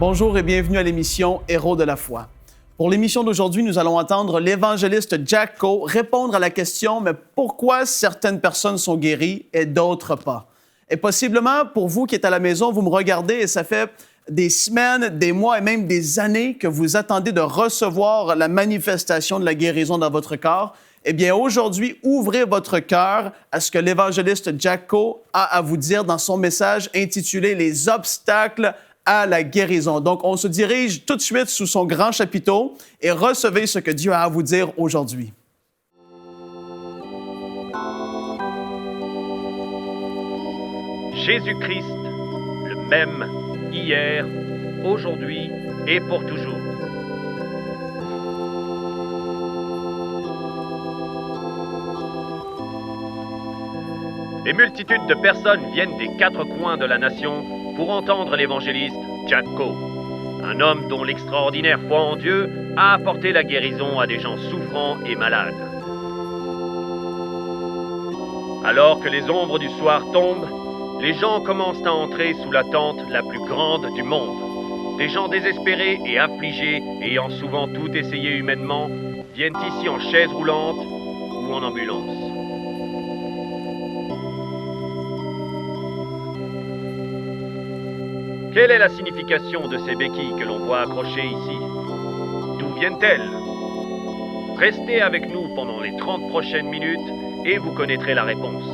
Bonjour et bienvenue à l'émission Héros de la foi. Pour l'émission d'aujourd'hui, nous allons entendre l'évangéliste Jack Coe répondre à la question « Mais pourquoi certaines personnes sont guéries et d'autres pas? » Et possiblement, pour vous qui êtes à la maison, vous me regardez et ça fait des semaines, des mois et même des années que vous attendez de recevoir la manifestation de la guérison dans votre corps. Eh bien, aujourd'hui, ouvrez votre cœur à ce que l'évangéliste Jack Coe a à vous dire dans son message intitulé « Les obstacles à la guérison ». Donc, on se dirige tout de suite sous son grand chapiteau et recevez ce que Dieu a à vous dire aujourd'hui. Jésus-Christ, le même hier, aujourd'hui et pour toujours. Des multitudes de personnes viennent des quatre coins de la nation pour entendre l'évangéliste Jack Coe, un homme dont l'extraordinaire foi en Dieu a apporté la guérison à des gens souffrants et malades. Alors que les ombres du soir tombent, les gens commencent à entrer sous la tente la plus grande du monde. Des gens désespérés et affligés, ayant souvent tout essayé humainement, viennent ici en chaise roulante ou en ambulance. Quelle est la signification de ces béquilles que l'on voit accrochées ici? D'où viennent-elles? Restez avec nous pendant les 30 prochaines minutes et vous connaîtrez la réponse.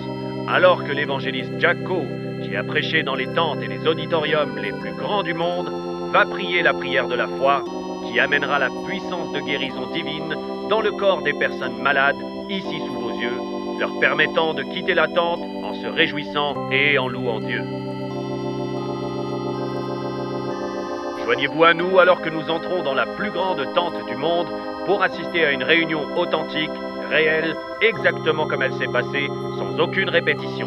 Alors que l'évangéliste Jack Coe, qui a prêché dans les tentes et les auditoriums les plus grands du monde, va prier la prière de la foi qui amènera la puissance de guérison divine dans le corps des personnes malades, ici sous vos yeux, leur permettant de quitter la tente en se réjouissant et en louant Dieu. Joignez-vous à nous alors que nous entrons dans la plus grande tente du monde pour assister à une réunion authentique, réelle, exactement comme elle s'est passée, sans aucune répétition.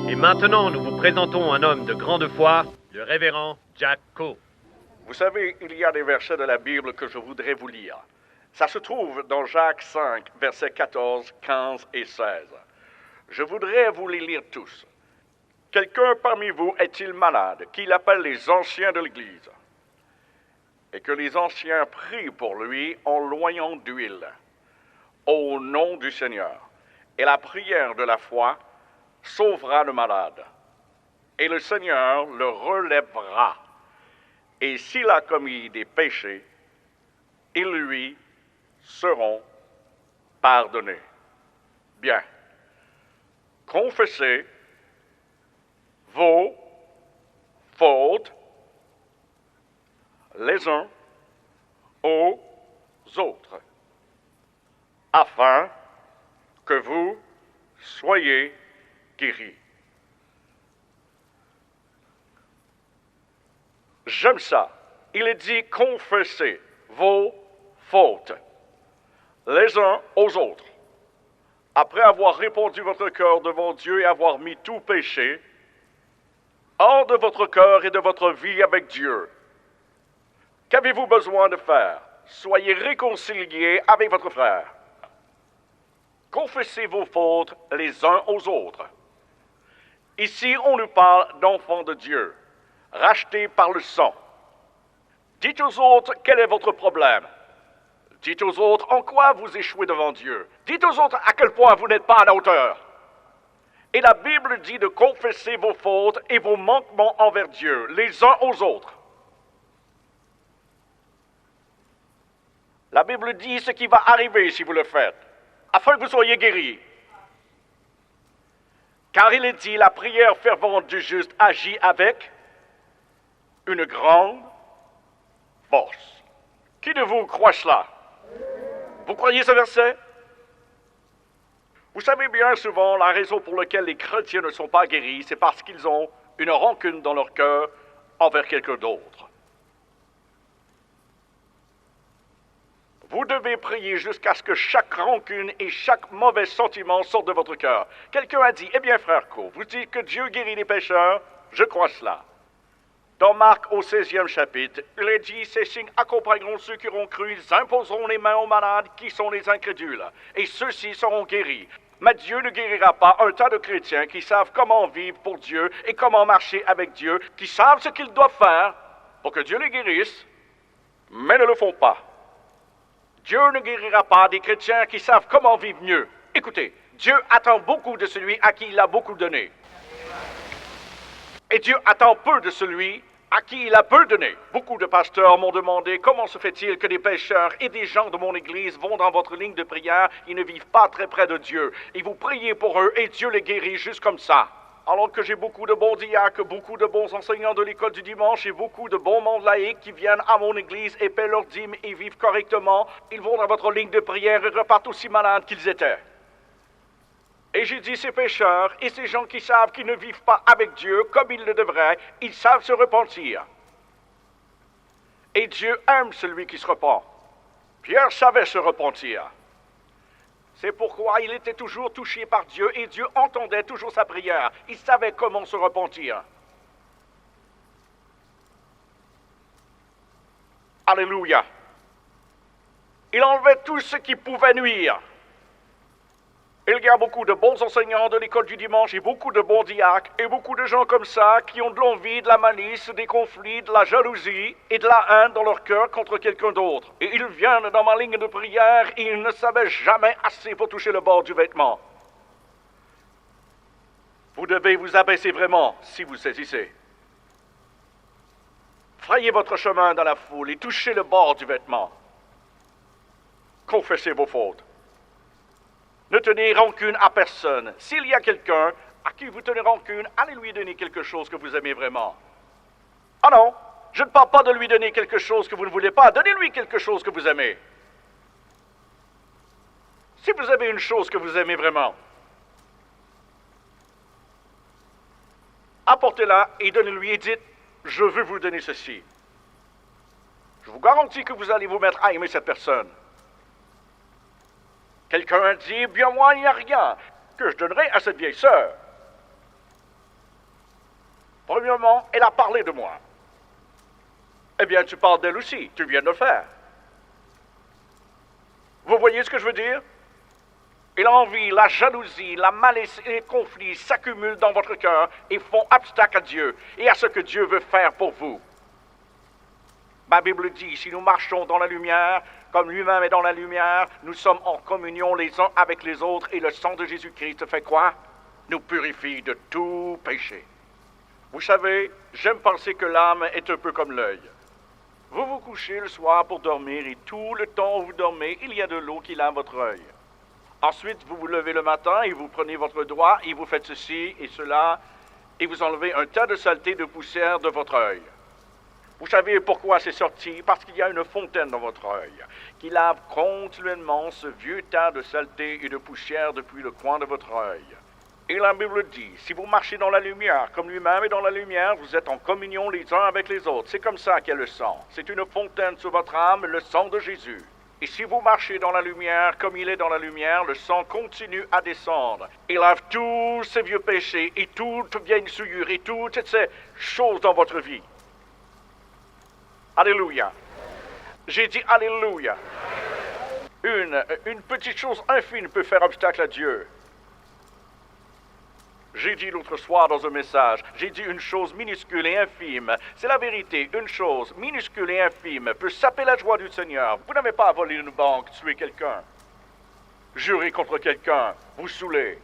Et maintenant, nous vous présentons un homme de grande foi, le révérend Jack Coe. Vous savez, il y a des versets de la Bible que je voudrais vous lire. Ça se trouve dans Jacques 5, versets 14, 15 et 16. Je voudrais vous les lire tous. Quelqu'un parmi vous est-il malade, qu'il appelle les anciens de l'Église, et que les anciens prient pour lui en loignant d'huile, au nom du Seigneur. Et la prière de la foi sauvera le malade, et le Seigneur le relèvera. Et s'il a commis des péchés, ils lui seront pardonnés. Bien. Confessez vos fautes les uns aux autres, afin que vous soyez guéris. J'aime ça. Il est dit confessez vos fautes les uns aux autres. Après avoir répandu votre cœur devant Dieu et avoir mis tout péché hors de votre cœur et de votre vie avec Dieu, qu'avez-vous besoin de faire? Soyez réconciliés avec votre frère. Confessez vos fautes les uns aux autres. Ici, on nous parle d'enfants de Dieu, rachetés par le sang. Dites aux autres quel est votre problème. Dites aux autres en quoi vous échouez devant Dieu. Dites aux autres à quel point vous n'êtes pas à la hauteur. Et la Bible dit de confesser vos fautes et vos manquements envers Dieu, les uns aux autres. La Bible dit ce qui va arriver si vous le faites, afin que vous soyez guéris. Car il est dit, la prière fervente du juste agit avec une grande force. Qui de vous croit cela? Vous croyez ce verset? Vous savez bien souvent, la raison pour laquelle les chrétiens ne sont pas guéris, c'est parce qu'ils ont une rancune dans leur cœur envers quelqu'un d'autre. Vous devez prier jusqu'à ce que chaque rancune et chaque mauvais sentiment sortent de votre cœur. Quelqu'un a dit, eh bien frère Coe, vous dites que Dieu guérit les pécheurs? Je crois cela. Dans Marc au 16e chapitre, il est dit, ces signes accompagneront ceux qui auront cru, ils imposeront les mains aux malades qui sont les incrédules, et ceux-ci seront guéris. Mais Dieu ne guérira pas un tas de chrétiens qui savent comment vivre pour Dieu et comment marcher avec Dieu, qui savent ce qu'ils doivent faire pour que Dieu les guérisse, mais ne le font pas. Dieu ne guérira pas des chrétiens qui savent comment vivre mieux. Écoutez, Dieu attend beaucoup de celui à qui il a beaucoup donné. Et Dieu attend peu de celui à qui il a peu donné. Beaucoup de pasteurs m'ont demandé comment se fait-il que des pécheurs et des gens de mon église vont dans votre ligne de prière, ils ne vivent pas très près de Dieu. Et vous priez pour eux et Dieu les guérit juste comme ça. Alors que j'ai beaucoup de bons diacres, beaucoup de bons enseignants de l'école du dimanche et beaucoup de bons mondes laïcs qui viennent à mon église et paient leurs dîmes et vivent correctement, ils vont dans votre ligne de prière et repartent aussi malades qu'ils étaient. Et j'ai dit, ces pécheurs et ces gens qui savent qu'ils ne vivent pas avec Dieu comme ils le devraient, ils savent se repentir. Et Dieu aime celui qui se repent. Pierre savait se repentir. C'est pourquoi il était toujours touché par Dieu et Dieu entendait toujours sa prière. Il savait comment se repentir. Alléluia. Il enlevait tout ce qui pouvait nuire. Il y a beaucoup de bons enseignants de l'école du dimanche et beaucoup de bons diacres et beaucoup de gens comme ça qui ont de l'envie, de la malice, des conflits, de la jalousie et de la haine dans leur cœur contre quelqu'un d'autre. Et ils viennent dans ma ligne de prière et ils ne savaient jamais assez pour toucher le bord du vêtement. Vous devez vous abaisser vraiment si vous saisissez. Frayez votre chemin dans la foule et touchez le bord du vêtement. Confessez vos fautes. Ne tenez rancune à personne. S'il y a quelqu'un à qui vous tenez rancune, allez lui donner quelque chose que vous aimez vraiment. Ah non, je ne parle pas de lui donner quelque chose que vous ne voulez pas. Donnez-lui quelque chose que vous aimez. Si vous avez une chose que vous aimez vraiment, apportez-la et donnez-lui et dites, je veux vous donner ceci. Je vous garantis que vous allez vous mettre à aimer cette personne. Quelqu'un a dit, bien moi, il n'y a rien que je donnerai à cette vieille sœur. Premièrement, elle a parlé de moi. Eh bien, tu parles d'elle aussi, tu viens de le faire. Vous voyez ce que je veux dire? Et l'envie, la jalousie, la malice et les conflits s'accumulent dans votre cœur et font obstacle à Dieu et à ce que Dieu veut faire pour vous. Ma Bible dit, si nous marchons dans la lumière, comme lui-même est dans la lumière, nous sommes en communion les uns avec les autres et le sang de Jésus-Christ fait quoi? Nous purifie de tout péché. Vous savez, j'aime penser que l'âme est un peu comme l'œil. Vous vous couchez le soir pour dormir et tout le temps où vous dormez, il y a de l'eau qui lave votre œil. Ensuite, vous vous levez le matin et vous prenez votre doigt et vous faites ceci et cela et vous enlevez un tas de saleté de poussière de votre œil. Vous savez pourquoi c'est sorti? Parce qu'il y a une fontaine dans votre œil qui lave continuellement ce vieux tas de saleté et de poussière depuis le coin de votre œil. Et la Bible dit, si vous marchez dans la lumière, comme lui-même est dans la lumière, vous êtes en communion les uns avec les autres. C'est comme ça qu'est le sang. C'est une fontaine sur votre âme, le sang de Jésus. Et si vous marchez dans la lumière, comme il est dans la lumière, le sang continue à descendre. Il lave tous ces vieux péchés et toute vieille souillure et toutes ces choses dans votre vie. Alléluia. J'ai dit Alléluia. Une petite chose infime peut faire obstacle à Dieu. J'ai dit l'autre soir dans un message, j'ai dit une chose minuscule et infime. C'est la vérité, une chose minuscule et infime peut saper la joie du Seigneur. Vous n'avez pas à voler une banque, tuer quelqu'un, jurer contre quelqu'un, vous saouler.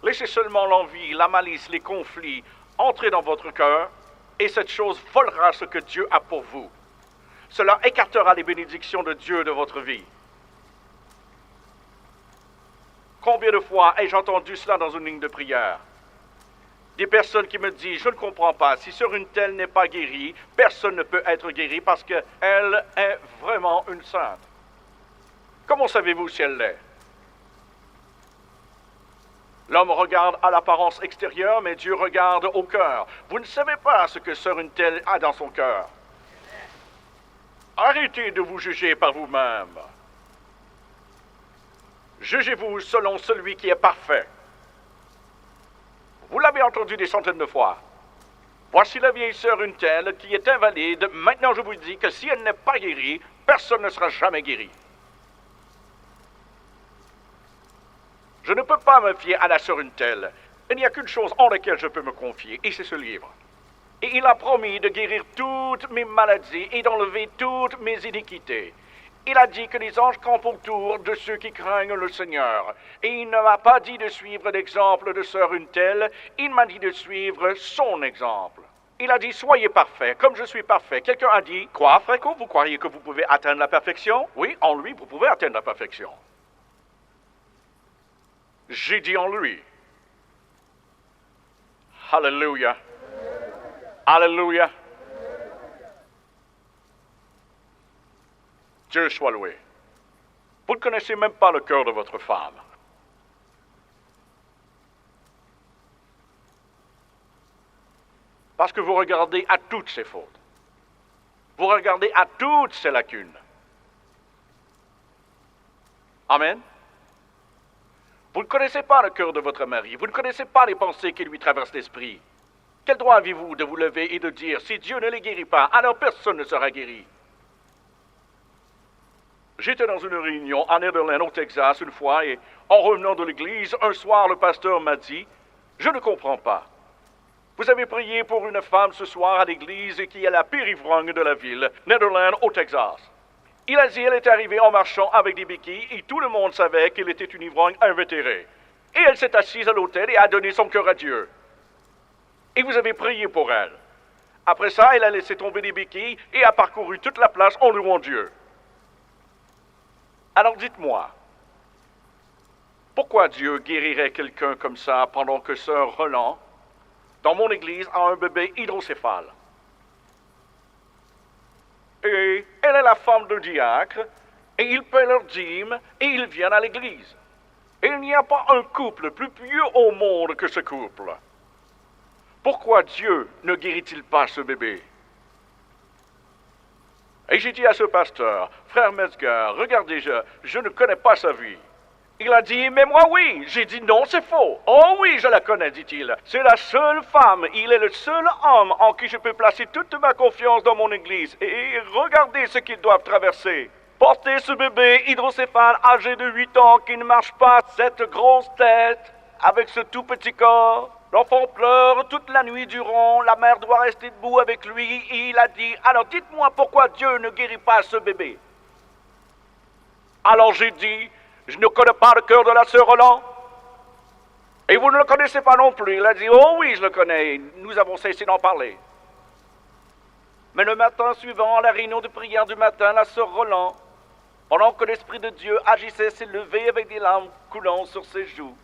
Laissez seulement l'envie, la malice, les conflits entrer dans votre cœur et cette chose volera ce que Dieu a pour vous. Cela écartera les bénédictions de Dieu de votre vie. Combien de fois ai-je entendu cela dans une ligne de prière? Des personnes qui me disent, je ne comprends pas, si sœur une telle n'est pas guérie, personne ne peut être guéri parce qu'elle est vraiment une sainte. Comment savez-vous si elle l'est? L'homme regarde à l'apparence extérieure, mais Dieu regarde au cœur. Vous ne savez pas ce que sœur une telle a dans son cœur. Arrêtez de vous juger par vous-même. Jugez-vous selon celui qui est parfait. Vous l'avez entendu des centaines de fois. Voici la vieille sœur une telle qui est invalide. Maintenant, je vous dis que si elle n'est pas guérie, personne ne sera jamais guéri. Je ne peux pas me fier à la sœur Untel. Il n'y a qu'une chose en laquelle je peux me confier, et c'est ce livre. Et il a promis de guérir toutes mes maladies et d'enlever toutes mes iniquités. Il a dit que les anges campent autour de ceux qui craignent le Seigneur. Et il ne m'a pas dit de suivre l'exemple de sœur Untel, il m'a dit de suivre son exemple. Il a dit, soyez parfaits, comme je suis parfait. Quelqu'un a dit, quoi, Fréco, vous croyez que vous pouvez atteindre la perfection? Oui, en lui, vous pouvez atteindre la perfection. J'ai dit en lui. Alléluia. Alléluia. Dieu soit loué. Vous ne connaissez même pas le cœur de votre femme. Parce que vous regardez à toutes ses fautes. Vous regardez à toutes ses lacunes. Amen. Vous ne connaissez pas le cœur de votre mari. Vous ne connaissez pas les pensées qui lui traversent l'esprit. Quel droit avez-vous de vous lever et de dire, si Dieu ne les guérit pas, alors personne ne sera guéri? J'étais dans une réunion à Nederland, au Texas, une fois, et en revenant de l'église, un soir, le pasteur m'a dit, « Je ne comprends pas. Vous avez prié pour une femme ce soir à l'église qui est la pire ivrogne de la ville, Nederland, au Texas. Il a dit, elle est arrivée en marchant avec des béquilles, et tout le monde savait qu'elle était une ivrogne invétérée. Et elle s'est assise à l'autel et a donné son cœur à Dieu. Et vous avez prié pour elle. Après ça, elle a laissé tomber les béquilles et a parcouru toute la place en louant Dieu. Alors dites-moi, pourquoi Dieu guérirait quelqu'un comme ça pendant que sœur Roland, dans mon église, a un bébé hydrocéphale? Et elle est la femme d'un diacre, et ils paient leur dîme, et ils viennent à l'église. Et il n'y a pas un couple plus pieux au monde que ce couple. Pourquoi Dieu ne guérit-il pas ce bébé? Et j'ai dit à ce pasteur, frère Metzger, regardez, je ne connais pas sa vie. Il a dit, mais moi oui. J'ai dit, non, c'est faux. Oh oui, je la connais, dit-il. C'est la seule femme, il est le seul homme en qui je peux placer toute ma confiance dans mon église. Et regardez ce qu'ils doivent traverser. Porter ce bébé hydrocéphale âgé de 8 ans qui ne marche pas, cette grosse tête, avec ce tout petit corps. L'enfant pleure toute la nuit durant, la mère doit rester debout avec lui, et il a dit, alors dites-moi pourquoi Dieu ne guérit pas ce bébé. Alors j'ai dit, je ne connais pas le cœur de la sœur Roland. Et vous ne le connaissez pas non plus. Il a dit, oh oui, je le connais, nous avons cessé d'en parler. Mais le matin suivant, à la réunion de prière du matin, la sœur Roland, pendant que l'Esprit de Dieu agissait, s'est levée avec des larmes coulant sur ses joues.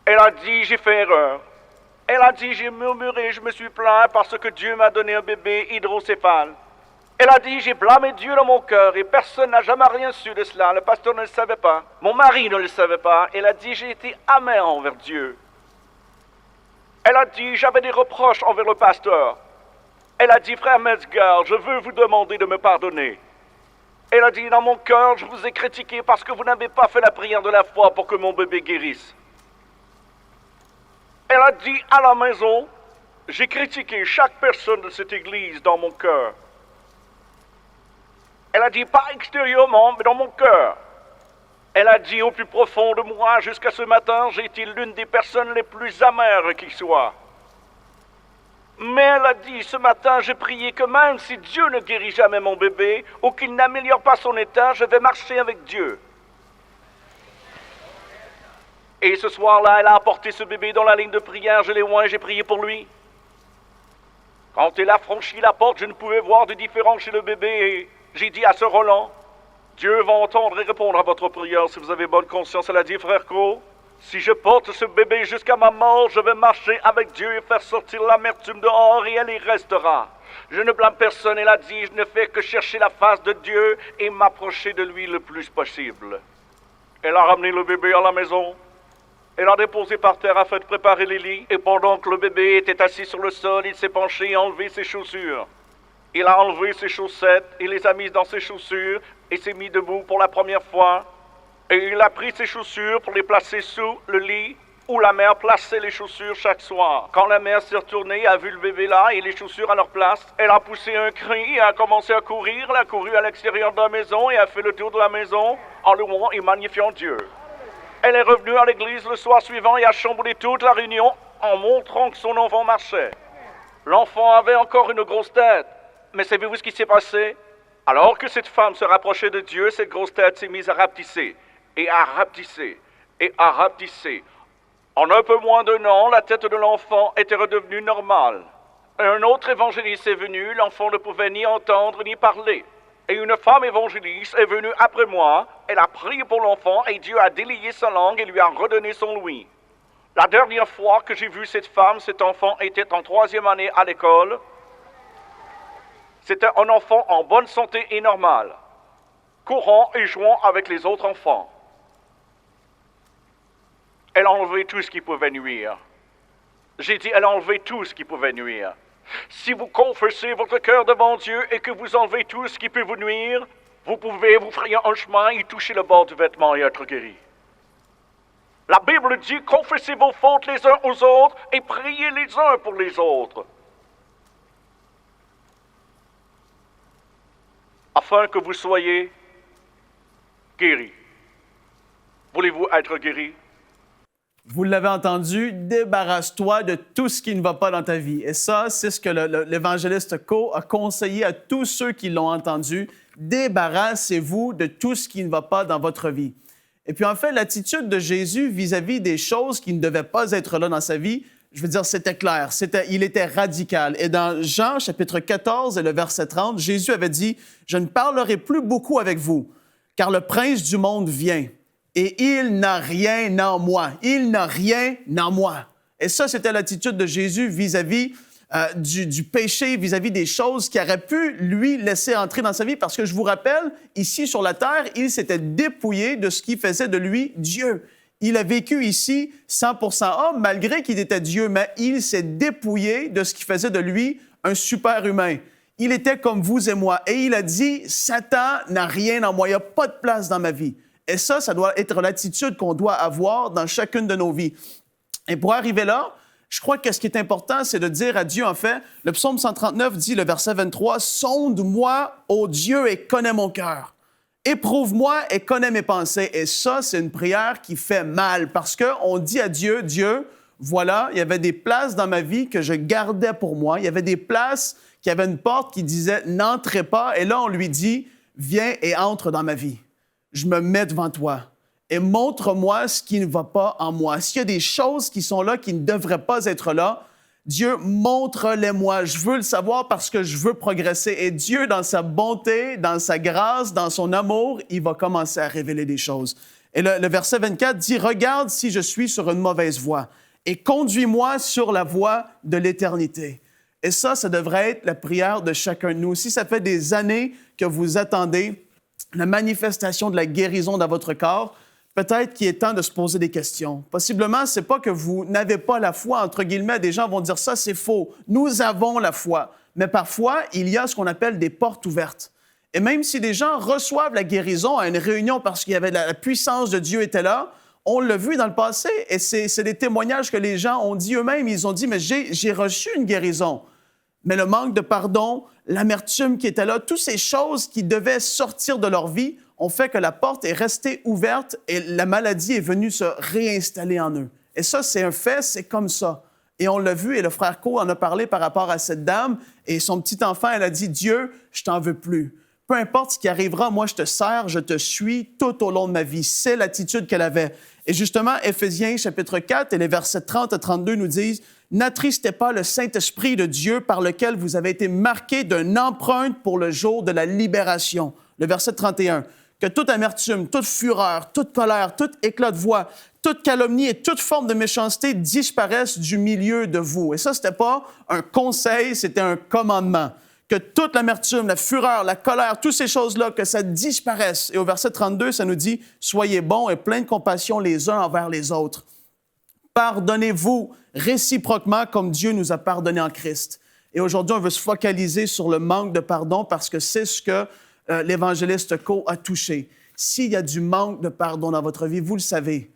Elle a dit, j'ai fait erreur. Elle a dit, j'ai murmuré, je me suis plaint parce que Dieu m'a donné un bébé hydrocéphale. Elle a dit, j'ai blâmé Dieu dans mon cœur et personne n'a jamais rien su de cela. Le pasteur ne le savait pas. Mon mari ne le savait pas. Elle a dit, j'ai été amère envers Dieu. Elle a dit, j'avais des reproches envers le pasteur. Elle a dit, frère Metzger, je veux vous demander de me pardonner. Elle a dit, dans mon cœur, je vous ai critiqué parce que vous n'avez pas fait la prière de la foi pour que mon bébé guérisse. Elle a dit, à la maison, j'ai critiqué chaque personne de cette église dans mon cœur. Elle a dit, pas extérieurement, mais dans mon cœur. Elle a dit, au plus profond de moi, jusqu'à ce matin, j'ai été l'une des personnes les plus amères qui soit. Mais elle a dit, ce matin, j'ai prié que même si Dieu ne guérit jamais mon bébé, ou qu'il n'améliore pas son état, je vais marcher avec Dieu. Et ce soir-là, elle a apporté ce bébé dans la ligne de prière, je l'ai oint, j'ai prié pour lui. Quand elle a franchi la porte, je ne pouvais voir de différence chez le bébé et j'ai dit à ce Roland, Dieu va entendre et répondre à votre prière si vous avez bonne conscience. Elle a dit, frère Co, si je porte ce bébé jusqu'à ma mort, je vais marcher avec Dieu et faire sortir l'amertume dehors et elle y restera. Je ne blâme personne, elle a dit, je ne fais que chercher la face de Dieu et m'approcher de lui le plus possible. Elle a ramené le bébé à la maison. Elle l'a déposé par terre afin de préparer les lits, et pendant que le bébé était assis sur le sol, il s'est penché et a enlevé ses chaussures. Il a enlevé ses chaussettes, il les a mises dans ses chaussures, et s'est mis debout pour la première fois. Et il a pris ses chaussures pour les placer sous le lit, où la mère plaçait les chaussures chaque soir. Quand la mère s'est retournée et a vu le bébé là, et les chaussures à leur place, elle a poussé un cri et a commencé à courir. Elle a couru à l'extérieur de la maison et a fait le tour de la maison, en louant et magnifiant Dieu. Elle est revenue à l'église le soir suivant et a chamboulé toute la réunion en montrant que son enfant marchait. L'enfant avait encore une grosse tête. Mais savez-vous ce qui s'est passé? Alors que cette femme se rapprochait de Dieu, cette grosse tête s'est mise à rapetisser, et à rapetisser, et à rapetisser. En un peu moins d'un an, la tête de l'enfant était redevenue normale. Un autre évangéliste est venu, l'enfant ne pouvait ni entendre ni parler. Et une femme évangéliste est venue après moi, elle a prié pour l'enfant et Dieu a délié sa langue et lui a redonné son ouïe. La dernière fois que j'ai vu cette femme, cet enfant était en 3e année à l'école. C'était un enfant en bonne santé et normal, courant et jouant avec les autres enfants. Elle a enlevé tout ce qui pouvait nuire. J'ai dit, elle a enlevé tout ce qui pouvait nuire. Si vous confessez votre cœur devant Dieu et que vous enlevez tout ce qui peut vous nuire, vous pouvez vous frayer un chemin et toucher le bord du vêtement et être guéri. La Bible dit, confessez vos fautes les uns aux autres et priez les uns pour les autres, afin que vous soyez guéris. Voulez-vous être guéri? Vous l'avez entendu, débarrasse-toi de tout ce qui ne va pas dans ta vie. Et ça, c'est ce que l'évangéliste Co a conseillé à tous ceux qui l'ont entendu. Débarrassez-vous de tout ce qui ne va pas dans votre vie. Et puis en fait, l'attitude de Jésus vis-à-vis des choses qui ne devaient pas être là dans sa vie, je veux dire, c'était clair, il était radical. Et dans Jean, chapitre 14 et le verset 30, Jésus avait dit « Je ne parlerai plus beaucoup avec vous, car le prince du monde vient. Et il n'a rien en moi. Il n'a rien en moi. » Et ça, c'était l'attitude de Jésus vis-à-vis du péché, vis-à-vis des choses qui auraient pu lui laisser entrer dans sa vie. Parce que je vous rappelle, ici sur la terre, il s'était dépouillé de ce qui faisait de lui Dieu. Il a vécu ici 100% homme, malgré qu'il était Dieu, mais il s'est dépouillé de ce qui faisait de lui un super-humain. Il était comme vous et moi. Et il a dit, « Satan n'a rien en moi. Il n'y a pas de place dans ma vie. » Et ça doit être l'attitude qu'on doit avoir dans chacune de nos vies. Et pour arriver là, je crois que ce qui est important, c'est de dire à Dieu, en fait, le psaume 139 dit, le verset 23, « Sonde-moi, ô Dieu, et connais mon cœur. Éprouve-moi et connais mes pensées. » Et ça, c'est une prière qui fait mal parce qu'on dit à Dieu, « Dieu, voilà, il y avait des places dans ma vie que je gardais pour moi. Il y avait des places qui avaient une porte qui disait, « N'entrez pas. » Et là, on lui dit, « Viens et entre dans ma vie. Je me mets devant toi et montre-moi ce qui ne va pas en moi. S'il y a des choses qui sont là qui ne devraient pas être là, Dieu, montre-les-moi. Je veux le savoir parce que je veux progresser. » Et Dieu, dans sa bonté, dans sa grâce, dans son amour, il va commencer à révéler des choses. Et le verset 24 dit, « Regarde si je suis sur une mauvaise voie et conduis-moi sur la voie de l'éternité. » Et ça devrait être la prière de chacun de nous. Si ça fait des années que vous attendez la manifestation de la guérison dans votre corps, peut-être qu'il est temps de se poser des questions. Possiblement, ce n'est pas que vous n'avez pas la foi, entre guillemets. Des gens vont dire ça, c'est faux. Nous avons la foi. Mais parfois, il y a ce qu'on appelle des portes ouvertes. Et même si des gens reçoivent la guérison à une réunion parce qu'il y avait la puissance de Dieu était là, on l'a vu dans le passé. Et c'est des témoignages que les gens ont dit eux-mêmes. Ils ont dit, mais j'ai reçu une guérison. Mais le manque de pardon, l'amertume qui était là, toutes ces choses qui devaient sortir de leur vie ont fait que la porte est restée ouverte et la maladie est venue se réinstaller en eux. Et ça, c'est un fait, c'est comme ça. Et on l'a vu, et le frère Co en a parlé par rapport à cette dame, et son petit enfant, elle a dit, « Dieu, je t'en veux plus. Peu importe ce qui arrivera, moi, je te sers, je te suis tout au long de ma vie. » C'est l'attitude qu'elle avait. Et justement, Éphésiens, chapitre 4, et les versets 30 à 32 nous disent, « N'attristez pas le Saint-Esprit de Dieu par lequel vous avez été marqués d'une empreinte pour le jour de la libération. » Le verset 31, « Que toute amertume, toute fureur, toute colère, tout éclat de voix, toute calomnie et toute forme de méchanceté disparaissent du milieu de vous. » Et ça, ce n'était pas un conseil, c'était un commandement. Que toute l'amertume, la fureur, la colère, toutes ces choses-là, que ça disparaisse. Et au verset 32, ça nous dit « Soyez bons et pleins de compassion les uns envers les autres. Pardonnez-vous réciproquement comme Dieu nous a pardonné en Christ. » Et aujourd'hui, on veut se focaliser sur le manque de pardon parce que c'est ce que l'évangéliste Co a touché. S'il y a du manque de pardon dans votre vie, vous le savez.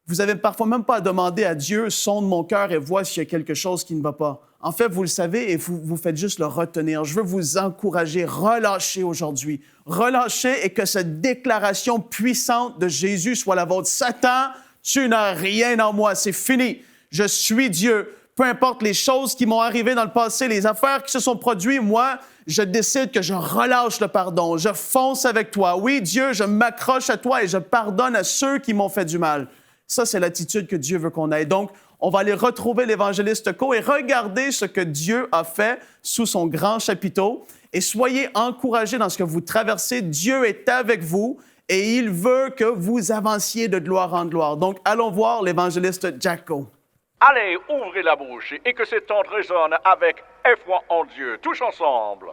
Vous n'avez parfois même pas à demander à Dieu « Sonde mon cœur et vois s'il y a quelque chose qui ne va pas. » En fait, vous le savez et vous faites juste le retenir. Je veux vous encourager, relâchez aujourd'hui. Relâchez et que cette déclaration puissante de Jésus soit la vôtre. « Satan, Tu n'as rien en moi, c'est fini. Je suis Dieu. Peu importe les choses qui m'ont arrivé dans le passé, les affaires qui se sont produites, moi, je décide que je relâche le pardon. Je fonce avec toi. Oui, Dieu, je m'accroche à toi et je pardonne à ceux qui m'ont fait du mal. Ça, c'est l'attitude que Dieu veut qu'on ait. Donc, on va aller retrouver l'évangéliste Co et regarder ce que Dieu a fait sous son grand chapiteau. Et soyez encouragés dans ce que vous traversez. Dieu est avec vous et il veut que vous avanciez de gloire en gloire. Donc, allons voir l'évangéliste Jack Co. Allez, ouvrez la bouche et que cet ordre résonne avec foi en Dieu, tous ensemble.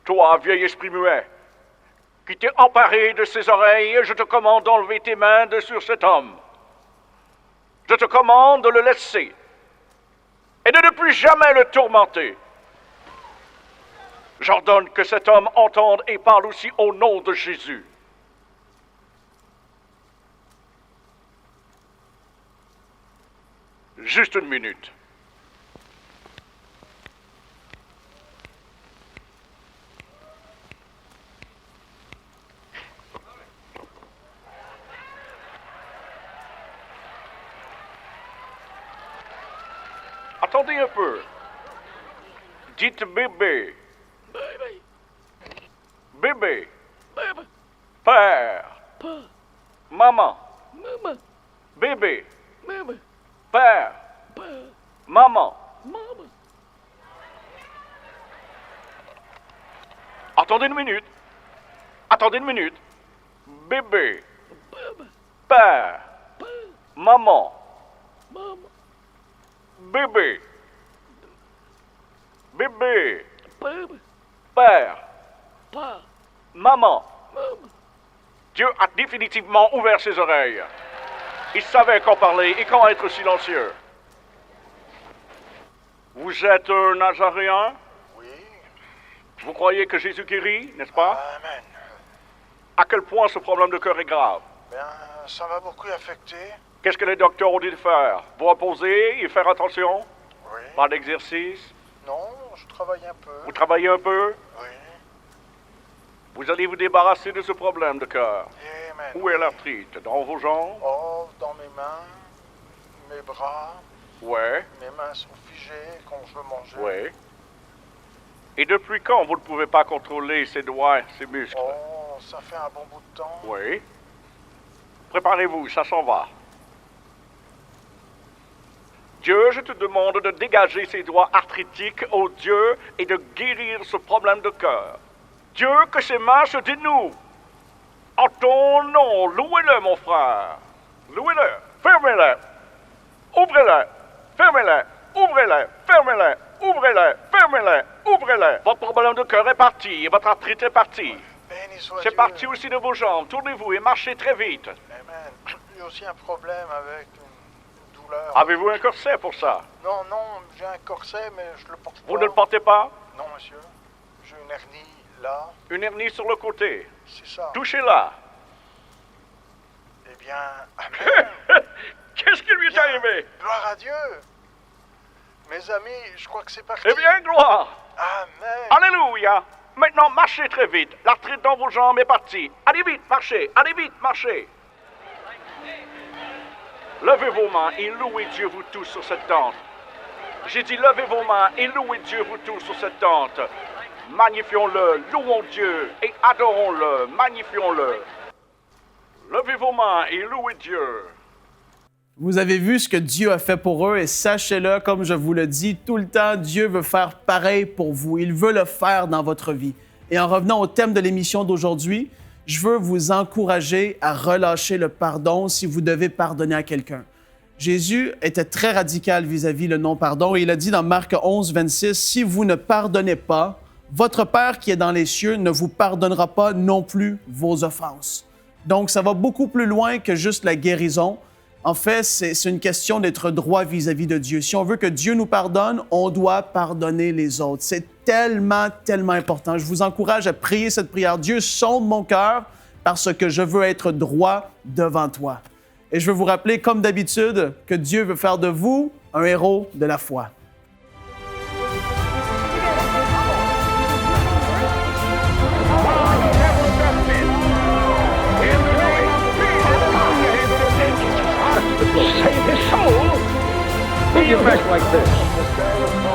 Toi, vieil esprit muet, qui t'es emparé de ses oreilles, je te commande d'enlever tes mains de sur cet homme. Je te commande de le laisser et de ne plus jamais le tourmenter. J'ordonne que cet homme entende et parle aussi au nom de Jésus. Juste une minute. Attendez un peu. Dites bébé. Bébé. Bébé. Bébé. Père. Pa. Maman. Maman. Bébé. Maman. Père. Pa. Maman. Maman. Attendez une minute. Attendez une minute. Bébé. Bébé. Père. Pa. Maman. Maman. Bébé. Bébé. Bébé. Père. Pa. Maman. Maman. Dieu a définitivement ouvert ses oreilles. Il savait quand parler et quand être silencieux. Vous êtes un Nazaréen? Oui, Vous croyez que Jésus guérit, n'est-ce pas? amen. À quel point ce problème de cœur est grave? Bien, ça m'a beaucoup affecté. Qu'est-ce que les docteurs ont dit de faire? Vous reposer et faire attention? Oui. Pas d'exercice? Non, je travaille un peu. Vous travaillez un peu? Oui. Vous allez vous débarrasser de ce problème de cœur. Amen. Où est l'arthrite? Dans vos jambes? Oh, dans mes mains, mes bras, Ouais, mes mains sont figées quand je veux manger. ouais. Et depuis quand vous ne pouvez pas contrôler ses doigts, ses muscles? Oh, ça fait un bon bout de temps. Oui. Préparez-vous, ça s'en va. Dieu, je te demande de dégager ces doigts arthritiques, ô Dieu, et de guérir ce problème de cœur. Dieu, que ses mains se dénouent. En ton nom, louez-le, mon frère. Louez-le. Fermez-le. Ouvrez-le. Fermez-le. Ouvrez-le. Fermez-le. Ouvrez-le. Fermez-le. Ouvrez-le. Votre problème de cœur est parti et votre arthrite est partie. Béni soit C'est Dieu. parti aussi de vos jambes. Tournez-vous et marchez très vite. Amen. J'ai aussi un problème avec une douleur. Avez-vous un corset pour ça? Non, non, j'ai un corset, mais je le porte pas. Vous ne le portez pas? Non, monsieur. J'ai une hernie là, Une hernie sur le côté. c'est ça. Touchez-la. Eh bien, amen. Qu'est-ce qui lui est Bien. arrivé? Gloire à Dieu. Mes amis, je crois que c'est parti. Eh bien, gloire. Amen. Alléluia. Maintenant, marchez très vite. L'arthrite dans vos jambes est partie. Allez vite, marchez. Allez vite, marchez. Levez vos mains et louez Dieu, vous tous, sur cette tente. J'ai dit, levez vos mains et louez Dieu, vous tous, sur cette tente. Magnifions-le, louons Dieu et adorons-le, magnifions-le. Levez vos mains et louez Dieu. Vous avez vu ce que Dieu a fait pour eux et sachez-le, comme je vous le dis tout le temps, Dieu veut faire pareil pour vous. Il veut le faire dans votre vie. Et en revenant au thème de l'émission d'aujourd'hui, je veux vous encourager à relâcher le pardon si vous devez pardonner à quelqu'un. Jésus était très radical vis-à-vis le non-pardon et il a dit dans Marc 11, 26, « Si vous ne pardonnez pas, votre Père qui est dans les cieux ne vous pardonnera pas non plus vos offenses. » Donc, ça va beaucoup plus loin que juste la guérison. En fait, c'est une question d'être droit vis-à-vis de Dieu. Si on veut que Dieu nous pardonne, on doit pardonner les autres. C'est tellement, tellement important. Je vous encourage à prier cette prière. Dieu, sonde mon cœur parce que je veux être droit devant toi. Et je veux vous rappeler, comme d'habitude, que Dieu veut faire de vous un héros de la foi. Save his soul. Will you back like this?